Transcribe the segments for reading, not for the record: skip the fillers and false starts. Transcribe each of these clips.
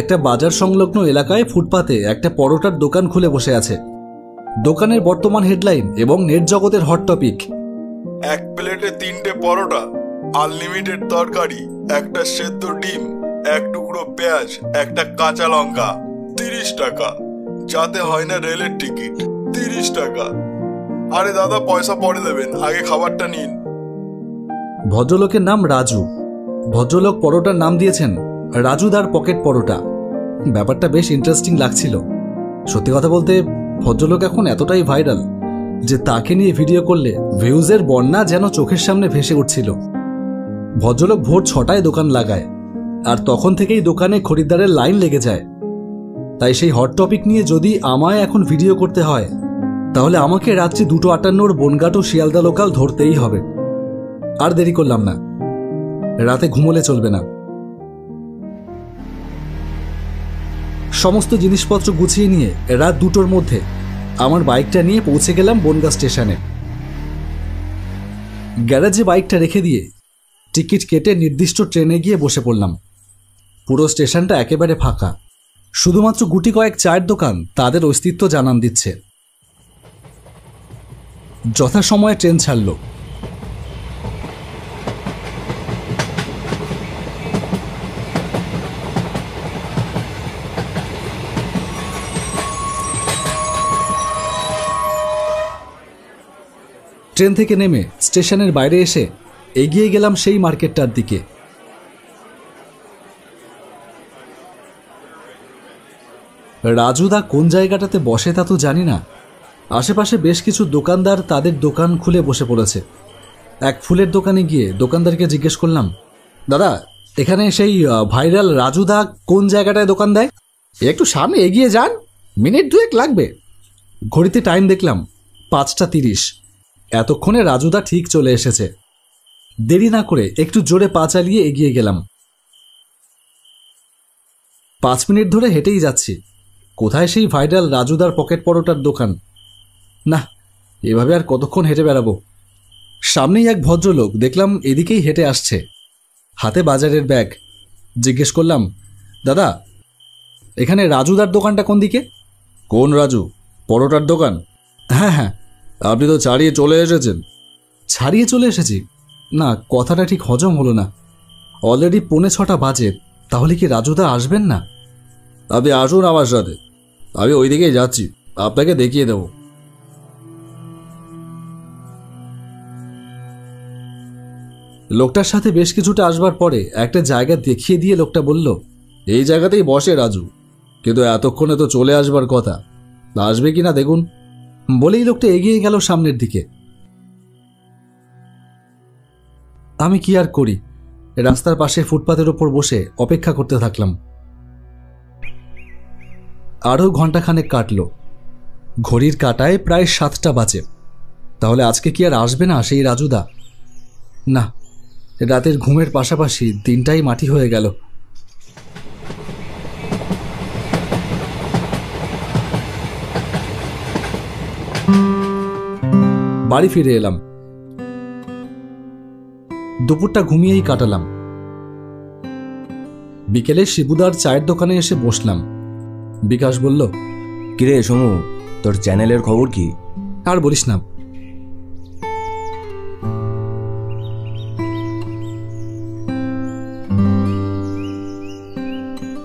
একটা বাজার সংলগ্ন এলাকায় ফুটপাতে একটা পরোটার দোকান খুলে বসে আছে। দোকানের বর্তমান হেডলাইন এবং নেট জগতের হট টপিক। এক প্লেটে 3টে পরোটা, আনলিমিটেড তরকারি, একটা সেদ্ধ ডিম, এক টুকরো পেঁয়াজ, একটা কাঁচা লঙ্কা, 30 টাকা। যাতে হয় না রেলের টিকিট, 30 টাকা। আরে দাদা, পয়সা পরে দেবেন, আগে খাবারটা নিন। ভদ্রলোকের নাম রাজু। ভদ্রলোক পরোটার নাম দিয়েছেন রাজুদার পকেট পরোটা। ব্যাপারটা বেশ ইন্টারেস্টিং লাগছিল। সত্যি কথা বলতে ভদ্রলোক এখন এতটাই ভাইরাল যে তাকে নিয়ে ভিডিও করলে ভিউজের বন্যা যেন চোখের সামনে ভেসে উঠছিল। ভদ্রলোক ভোর 6টায় দোকান লাগায়, আর তখন থেকেই দোকানে খরিদ্দারের লাইন লেগে যায়। তাই সেই হট টপিক নিয়ে যদি আমায় এখন ভিডিও করতে হয়, তাহলে আমাকে রাত্রি 2:58 বনগাঁ টু শিয়ালদা লোকাল ধরতেই হবে। আর দেরি করলাম না, রাতে ঘুমোলে চলবে না। সমস্ত জিনিসপত্র গুছিয়ে নিয়ে রাত 2টোর মধ্যে আমার বাইকটা নিয়ে পৌঁছে গেলাম বনগাঁ স্টেশনে। গ্যারেজে বাইকটা রেখে দিয়ে টিকিট কেটে নির্দিষ্ট ট্রেনে গিয়ে বসে পড়লাম। পুরো স্টেশনটা একেবারে ফাঁকা, শুধুমাত্র গুটি কয়েক চায়ের দোকান তাদের অস্তিত্ব জানান দিচ্ছে। যথাসময়ে ট্রেন ছাড়ল। ট্রেন থেকে নেমে স্টেশনের বাইরে এসে এগিয়ে গেলাম সেই মার্কেটটার দিকে। রাজুদা কোন জায়গাটাতে বসে তা তো জানি না। আশেপাশে বেশ কিছু দোকানদার তাদের দোকান খুলে বসে পড়েছে। এক ফুলের দোকানে গিয়ে দোকানদারকে জিজ্ঞেস করলাম, দাদা এখানে সেই ভাইরাল রাজুদা কোন জায়গাটায় দোকান দেয়? একটু সামনে এগিয়ে যান, মিনিট 2 লাগবে। ঘড়িতে টাইম দেখলাম 5:30। এতক্ষণে রাজুদা ঠিক চলে এসেছে। দেরি না করে একটু জোরে পা চালিয়ে এগিয়ে গেলাম। 5 মিনিট ধরে হেঁটেই যাচ্ছি। কোথায় সেই ভাইরাল রাজুদার পকেট পরোটার দোকান? না, এভাবে আর কতক্ষণ হেঁটে বেড়াবো। সামনেই এক ভদ্রলোক দেখলাম এদিকেই হেঁটে আসছে, হাতে বাজারের ব্যাগ। জিজ্ঞেস করলাম, দাদা এখানে রাজুদার দোকানটা কোন দিকে? কোন রাজু? পরোটার দোকান? হ্যাঁ হ্যাঁ। আপনি তো ছাড়িয়ে চলে এসেছেন। ছাড়িয়ে চলে এসেছি? না, কথাটা ঠিক হজম হলো না। অলরেডি 5:45 বাজে, তাহলে কি রাজুদা আসবেন না? আপনি আসুন আমার সাথে, আমি ওই দিকেই যাচ্ছি, আপনাকে দেখিয়ে দেব। লোকটার সাথে বেশ কিছুটা আসবার পরে একটা জায়গা দেখিয়ে দিয়ে লোকটা বলল, এই জায়গাতেই বসে রাজু, কিন্তু এতক্ষণে তো চলে আসবার কথা, আসবে কিনা দেখুন। বলেই লোকটা এগিয়ে গেল সামনের দিকে। আমি কি আর করি, রাস্তার পাশে ফুটপাতের ওপর বসে অপেক্ষা করতে থাকলাম। আরও ঘন্টাখানেক কাটল। ঘড়ির কাঁটায় প্রায় 7টা বাজে। তাহলে আজকে কি আর আসবে না সেই রাজুদা? না, রাতের ঘুমের পাশাপাশি দিনটাই মাটি হয়ে গেল। বাড়ি ফিরে এলাম। দুপুরটা ঘুমিয়েই কাটালাম। বিকেলে শিবুদার চায়ের দোকানে এসে বসলাম। বিকাশ বলল, কিরে সমু, তোর চ্যানেলের খবর কি? আর বলিস না,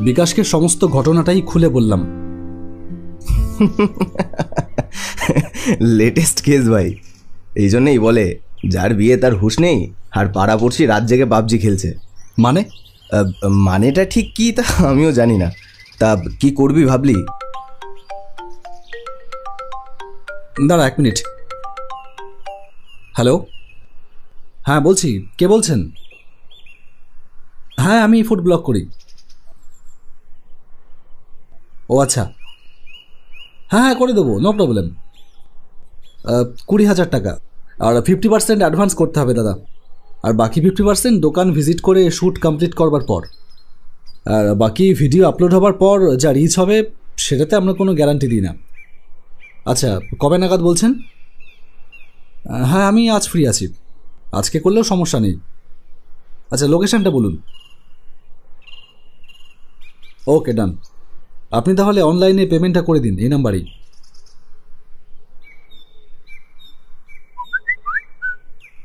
বিকাশকে সমস্ত ঘটনাটাই খুলে বললাম। লেটেস্ট কেস ভাই। এই জন্যই বলে যার বিয়ে তার হুঁশ নেই, আর পাড়া পড়শি রাত জেগে পাবজি খেলছে। মানে? মানেটা ঠিক কি তা আমিও জানি না। তা কি করবি ভাবলি? দাঁড়া 1 মিনিট। হ্যালো, হ্যাঁ বলছি, কে বলছেন? হ্যাঁ, আমি ফুড ব্লগ করি। ও আচ্ছা, হ্যাঁ হ্যাঁ করে দেবো, নো প্রবলেম। 20,000 টাকা, আর 50% অ্যাডভান্স করতে হবে দাদা, আর বাকি 50% দোকান ভিজিট করে শ্যুট কমপ্লিট করবার পর, আর বাকি ভিডিও আপলোড হবার পর যা রিচ হবে সেটাতে আমরা কোনো গ্যারান্টি দিই না। আচ্ছা, কবে নাগাদ বলছেন? হ্যাঁ, আমি আজ ফ্রি আছি, আজকে করলেও সমস্যা নেই। আচ্ছা, লোকেশানটা বলুন। ওকে, ডান। আপনি তাহলে অনলাইনে পেমেন্টটা করে দিন এই নাম্বারেই।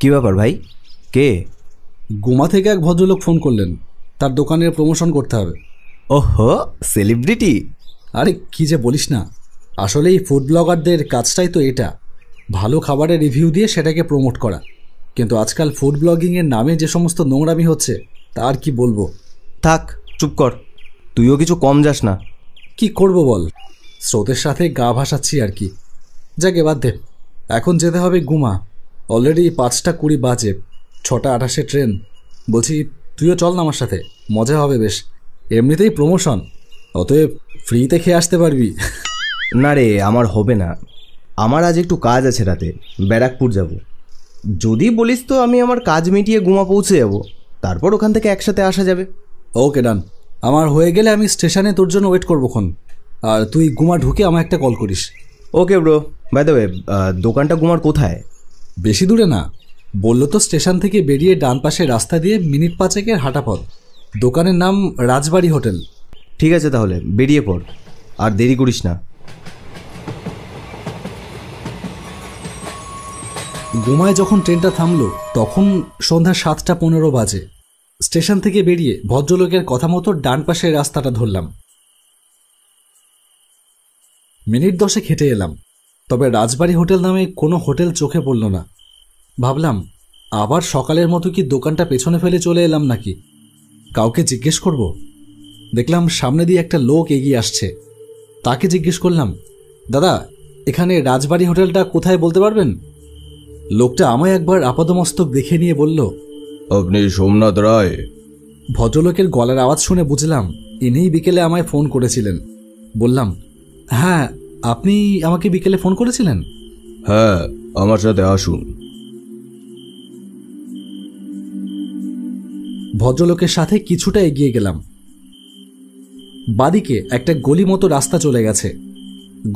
কি ব্যাপার ভাই? কে? গুমা থেকে এক ভদ্রলোক ফোন করলেন, তার দোকানের প্রমোশন করতে হবে। ওহো, সেলিব্রিটি? আরে কি যে বলিস না, আসলে এই ফুড ব্লগারদের কাজটাই তো এটা, ভালো খাবারের রিভিউ দিয়ে সেটাকে প্রমোট করা। কিন্তু আজকাল ফুড ব্লগিংয়ের নামে যে সমস্ত নোংরামি হচ্ছে তা আর কি বলবো। থাক, চুপ কর, তুইও কিছু কম যাস না। কি করব বল, স্রোতের সাথে গা ভাসাচ্ছি আর কি। যাকে বাদ দে, এখন যেতে হবে গুমা। অলরেডি 5:20 বাজে, 6:28 ট্রেন। বলছি তুইও চল না আমার সাথে, মজা হবে বেশ। এমনিতেই প্রমোশন, অতএব ফ্রিতে খেয়ে আসতে পারবি। না রে, আমার হবে না। আমার আজ একটু কাজ আছে, রাতে ব্যারাকপুর যাব। যদি বলিস তো আমি আমার কাজ মিটিয়ে গুমা পৌঁছে যাব, তারপর ওখান থেকে একসাথে আসা যাবে। ওকে, ডান। আমার হয়ে গেলে আমি স্টেশনে তোর জন্য ওয়েট করবোক্ষণ, আর তুই গুমা ঢুকে আমায় একটা কল করিস। Okay bro. By the way, দোকানটা গুমার কোথায়? বেশি দূরে না, বললো তো স্টেশন থেকে বেরিয়ে ডান পাশে রাস্তা দিয়ে মিনিট 5 হাঁটা পথ। দোকানের নাম রাজবাড়ি হোটেল। ঠিক আছে, তাহলে বেরিয়ে পড়, আর দেরি করিস না। গুমায় যখন ট্রেনটা থামলো তখন সন্ধ্যা 7:15 বাজে। স্টেশন থেকে বেরিয়ে ভদ্রলোকের কথা মতো ডান পাশের রাস্তাটা ধরলাম। মিনিট 10 হেঁটে এলাম, তবে রাজবাড়ি হোটেল নামে কোনো হোটেল চোখে পড়ল না। ভাবলাম আবার সকালের মতো কি দোকানটা পেছনে ফেলে চলে এলাম নাকি, কাউকে জিজ্ঞেস করব। দেখলাম সামনে দিয়ে একটা লোক এগিয়ে আসছে। তাকে জিজ্ঞেস করলাম, দাদা এখানে রাজবাড়ি হোটেলটা কোথায় বলতে পারবেন? লোকটা আমায় একবার আপাদমস্তক দেখে নিয়ে বলল, আপনি সোমনাথ রায়? ভদ্রলোকের গলার আওয়াজ শুনে বুঝলাম ইনিই বিকেলে আমায় ফোন করেছিলেন। বললাম, হ্যাঁ, আপনি আমাকে বিকেলে ফোন করেছিলেন? হ্যাঁ, আমার সাথে আসুন। ভদ্রলোকের সাথে কিছুটা এগিয়ে গেলাম। বাদিকে একটা গলি মতো রাস্তা চলে গেছে।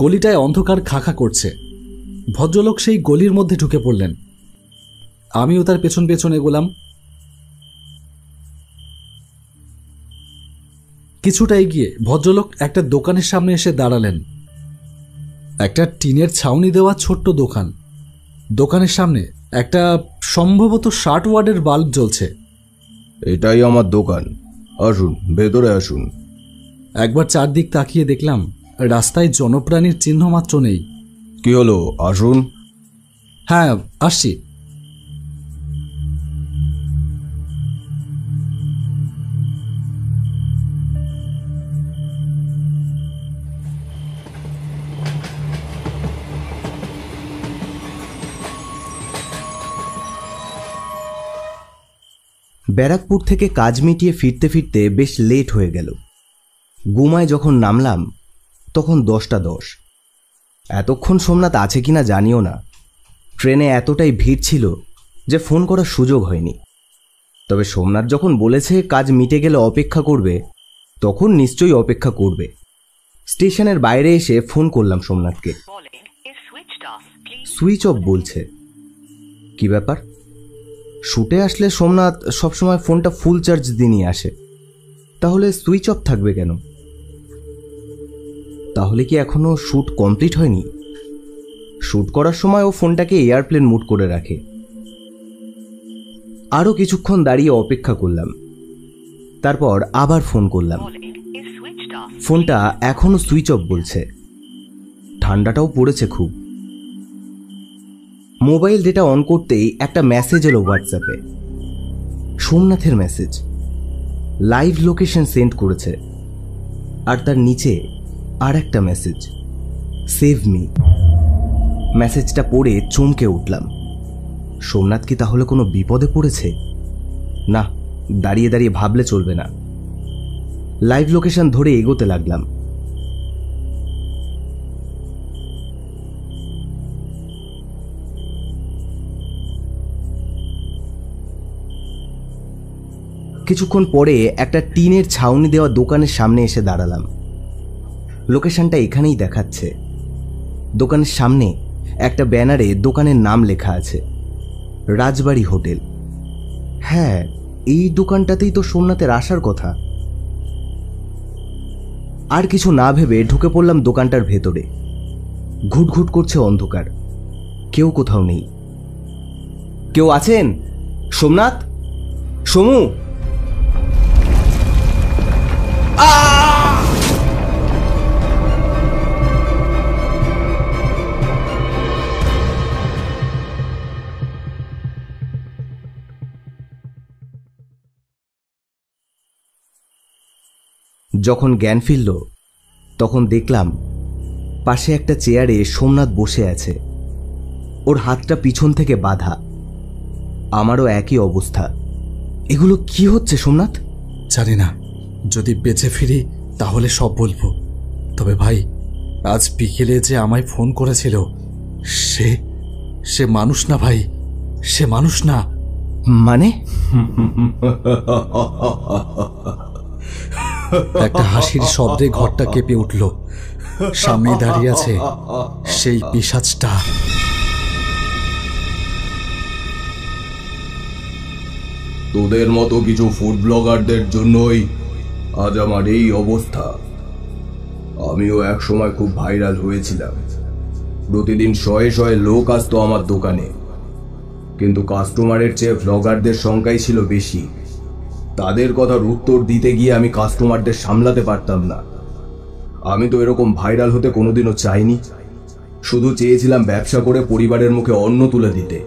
গলিটায় অন্ধকার খাখা করছে। ভদ্রলোক সেই গলির মধ্যে ঢুকে পড়লেন। আমিও তার পেছন পেছন এগোলাম। কিছুটা এগিয়ে ভদ্রলোক একটা দোকানের সামনে এসে দাঁড়ালেন। একটা টিনের ছাউনি দেওয়া ছোট্ট দোকান। দোকানের সামনে একটা সম্ভবত 60 ওয়াটের বাল্ব জ্বলছে। এটাই আমার দোকান, আসুন ভেতরে আসুন। একবার চারদিক তাকিয়ে দেখলাম রাস্তায় জনপ্রাণীর চিহ্ন মাত্র নেই। কি হলো, আসুন। হ্যাঁ, আসছি। ব্যারাকপুর থেকে কাজ মিটিয়ে ফিরতে ফিরতে বেশ লেট হয়ে গেল। গুমায় যখন নামলাম তখন 10:10। এতক্ষণ সোমনাথ আছে কিনা জানিও না। ট্রেনে এতটাই ভিড় ছিল যে ফোন করার সুযোগ হয়নি। তবে সোমনাথ যখন বলেছে কাজ মিটে গেলে অপেক্ষা করবে, তখন নিশ্চয়ই অপেক্ষা করবে। স্টেশনের বাইরে এসে ফোন করলাম সোমনাথকে। সুইচ অফ বলছে। কি ব্যাপার? শুটে আসলে সোমনাথ সবসময় ফোনটা ফুল চার্জ দিয়ে নিয়ে আসে, তাহলে সুইচ অফ থাকবে কেন? তাহলে কি এখনো শ্যুট কমপ্লিট হয়নি? শ্যুট করার সময় ও ফোনটাকে এয়ারপ্লেন মুড করে রাখে। আরও কিছুক্ষণ দাঁড়িয়ে অপেক্ষা করলাম, তারপর আবার ফোন করলাম। ফোনটা এখনো সুইচ অফ বলছে। ঠান্ডাটাও পড়েছে খুব। মোবাইল ডেটা অন করতেই একটা মেসেজ এলো হোয়াটসঅ্যাপে। সোমনাথের মেসেজ। লাইভ লোকেশন সেন্ড করেছে, আর তার নিচে আর একটা মেসেজ, সেভ মি। মেসেজটা পড়ে চমকে উঠলাম। সোমনাথ কি তাহলে কোনো বিপদে পড়েছে? না, দাঁড়িয়ে দাঁড়িয়ে ভাবলে চলবে না। লাইভ লোকেশন ধরে এগোতে লাগলাম। কিছুক্ষণ পরে একটা টিনের ছাউনি দেওয়া দোকানের সামনে এসে দাঁড়ালাম। লোকেশনটা এখানেই দেখাচ্ছে। দোকানের সামনে একটা ব্যানারে দোকানের নাম লেখা আছে, রাজবাড়ি হোটেল। হ্যাঁ, এই দোকানটাতেই তো সোমনাথের আসার কথা। আর কিছু না ভেবে ঢুকে পড়লাম দোকানটার ভেতরে। ঘুটঘুট করছে অন্ধকার, কেউ কোথাও নেই। কেউ আছেন? সোমনাথ, সমু? যখন জ্ঞান ফিরল তখন দেখলাম পাশে একটা চেয়ারে সোমনাথ বসে আছে, ওর হাতটা পিছন থেকে বাঁধা। আমারও একই অবস্থা। এগুলো কি হচ্ছে সোমনাথ? জানি না, যদি বেঁচে ফিরি তাহলে সব বলবো। তবে ভাই, আজ বিকেলে যে আমায় ফোন করেছিল সে মানুষ না ভাই, সে মানুষ না। মানে? একটা হাসির শব্দে ঘরটা কেঁপে উঠল। সামনে দাঁড়িয়ে আছে সেই পিশাচটা। তোদের মতো কিছু ফুড ব্লগারদের জন্যই আজ আমার এই অবস্থা। আমিও এক সময় খুব ভাইরাল হয়েছিলাম। প্রতিদিন শয়ে শয়ে লোক আসতো আমার দোকানে, কিন্তু কাস্টমারের চেয়ে ব্লগারদের সংখ্যাই ছিল বেশি। তাদের কথার উত্তর দিতে গিয়ে আমি কাস্টমারদের সামলাতে পারতাম না। আমি তো এরকম ভাইরাল হতে কোনোদিনও চাইনি, শুধু চেয়েছিলাম ব্যবসা করে পরিবারের মুখে অন্ন তুলে দিতে।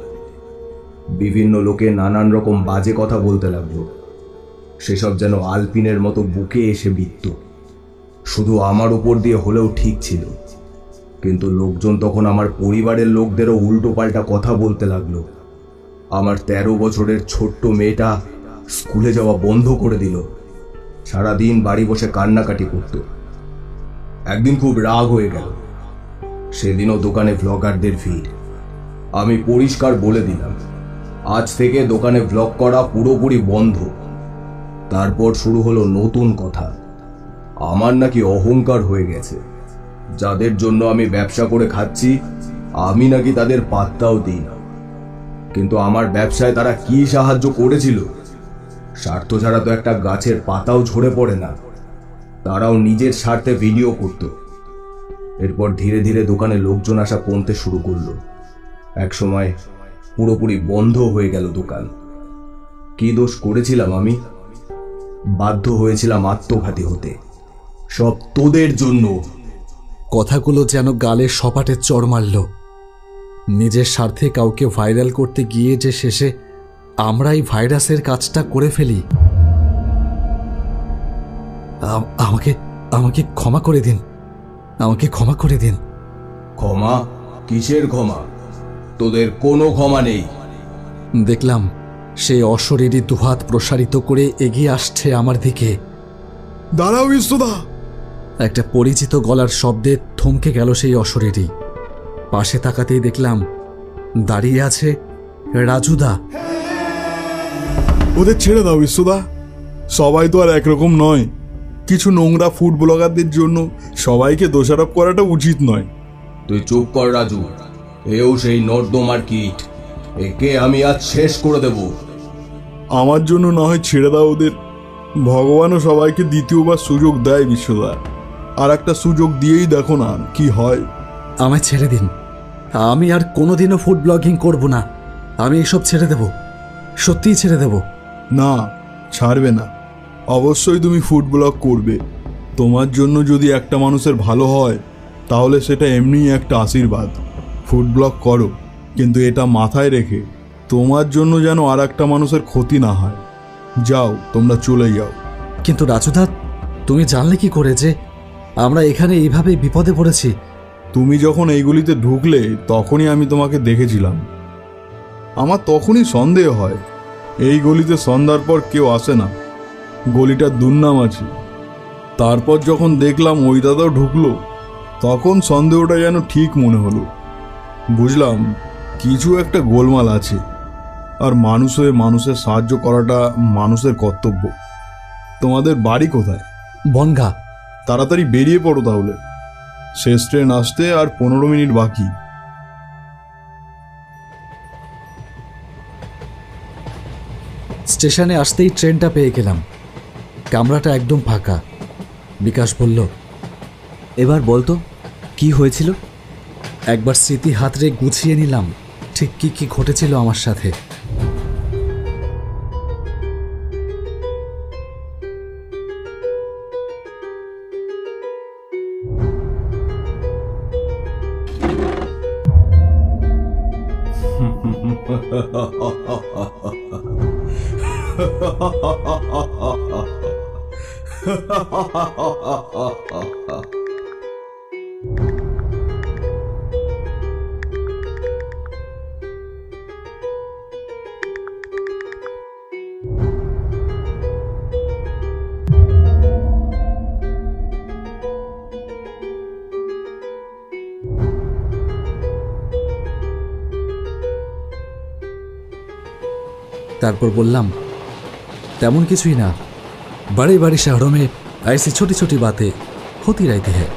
বিভিন্ন লোকে নানান রকম বাজে কথা বলতে লাগলো, সেসব যেন আলপিনের মতো বুকে এসে বিঁধত। শুধু আমার উপর দিয়ে হলেও ঠিক ছিল, কিন্তু লোকজন তখন আমার পরিবারের লোকদেরও উল্টো পাল্টা কথা বলতে লাগলো। আমার 13 বছরের ছোট্ট মেয়েটা স্কুলে যাওয়া বন্ধ করে দিল, সারাদিন বাড়ি বসে কান্নাকাটি করত। একদিন খুব রাগ হয়ে গেল, সেদিনও দোকানে ব্লগারদের ভিড়। আমি পরিষ্কার বলে দিলাম, আজ থেকে দোকানে ব্লগ করা পুরোপুরি বন্ধ। তারপর শুরু হলো নতুন কথা। আমার নাকি অহংকার হয়ে গেছে, যাদের জন্য আমি ব্যবসা করে খাচ্ছি আমি নাকি তাদের পাত্তাও দিই না। কিন্তু আমার ব্যবসায় তারা কি সাহায্য করেছিল? স্বার্থ ছাড়া তো একটা গাছের পাতাও ঝরে পড়ে না। তারাও নিজের স্বার্থে ভিডিও করত। এরপর ধীরে ধীরে দোকানে লোকজন আসা কমতে শুরু করলো। একসময় পুরোপুরি বন্ধ হয়ে গেল দোকান। কি দোষ করেছিলাম আমি? বাধ্য হয়েছিলাম আত্মঘাতী হতে, সব তোদের জন্য। কথাগুলো যেন গালে সপাটে চড় মারল। নিজের স্বার্থে কাউকে ভাইরাল করতে গিয়ে যে শেষে আমরাই ভাইরাসের কাজটা করে ফেলি। আমাকে আমাকে ক্ষমা করে দিন, আমাকে ক্ষমা করে দিন। ক্ষমা? কিসের ক্ষমা? তোদের কোনো ক্ষমা নেই। দেখলাম সেই অশরীরী দুহাত প্রসারিত করে এগিয়ে আসছে আমার দিকে। দাঁড়াও বিশ্বদা! একটা পরিচিত গলার শব্দে থমকে গেল সেই অশরীরী। পাশে তাকাতেই দেখলাম দাঁড়িয়ে আছে রাজুদা। ওদের ছেড়ে দাও বিশ্বদা, সবাই তো আর একরকম নয়। কিছু নোংরা ফুড ব্লগারদের জন্য সবাইকে দোষারোপ করাটা উচিত নয়। তুই চুপ কর রাজু, এও সেই নর্দমার কীট। একে আমি আজ শেষ করে দেব। আমার জন্য না হয় ছেড়ে দাও ওদের। ভগবানও সবাইকে দ্বিতীয়বার সুযোগ দেয় বিশ্বদা। আর একটা সুযোগ দিয়েই দেখো না কি হয়। আমায় ছেড়ে দিন, আমি আর কোনোদিনও ফুড ব্লগিং করব না। আমি এসব ছেড়ে দেব, সত্যিই ছেড়ে দেব। না, ছাড়বে না। অবশ্যই তুমি ফুড ব্লগ করবে। তোমার জন্য যদি একটা মানুষের ভালো হয় তাহলে সেটা এমনিই একটা আশীর্বাদ। ফুড ব্লগ করো, কিন্তু এটা মাথায় রেখে তোমার জন্য যেন আর একটা মানুষের ক্ষতি না হয়। যাও, তোমরা চলে যাও। কিন্তু রাজুদা, তুমি জানলে কি করে যে আমরা এখানে এইভাবে বিপদে পড়েছি? তুমি যখন এইগুলিতে ঢুকলে তখনই আমি তোমাকে দেখেছিলাম। আমার তখনই সন্দেহ হয়, এই গলিতে সন্ধ্যার পর কেউ আসে না, গলিটার দুর্নাম আছে। তারপর যখন দেখলাম ওই দাদাও ঢুকলো, তখন সন্দেহটা যেন ঠিক মনে হলো। বুঝলাম কিছু একটা গোলমাল আছে। আর মানুষ হয়ে মানুষের সাহায্য করাটা মানুষের কর্তব্য। তোমাদের বাড়ি কোথায়? বনগা। তাড়াতাড়ি বেরিয়ে পড়ো তাহলে, শেষ ট্রেন আসতে আর 15 মিনিট বাকি। স্টেশনে আসতেই ট্রেনটা পেয়ে গেলাম। কামরাটা একদম ফাঁকা। বিকাশ বলল, এবার বলতো কি হয়েছিল? একবার স্মৃতি হাতড়ে গুছিয়ে নিলাম ঠিক কি কি ঘটেছিল আমার সাথে। তারপর বললাম, তেমন কিছুই না, बड़े बड़े शहरों में ऐसी छोटी छोटी बातें होती रहती है।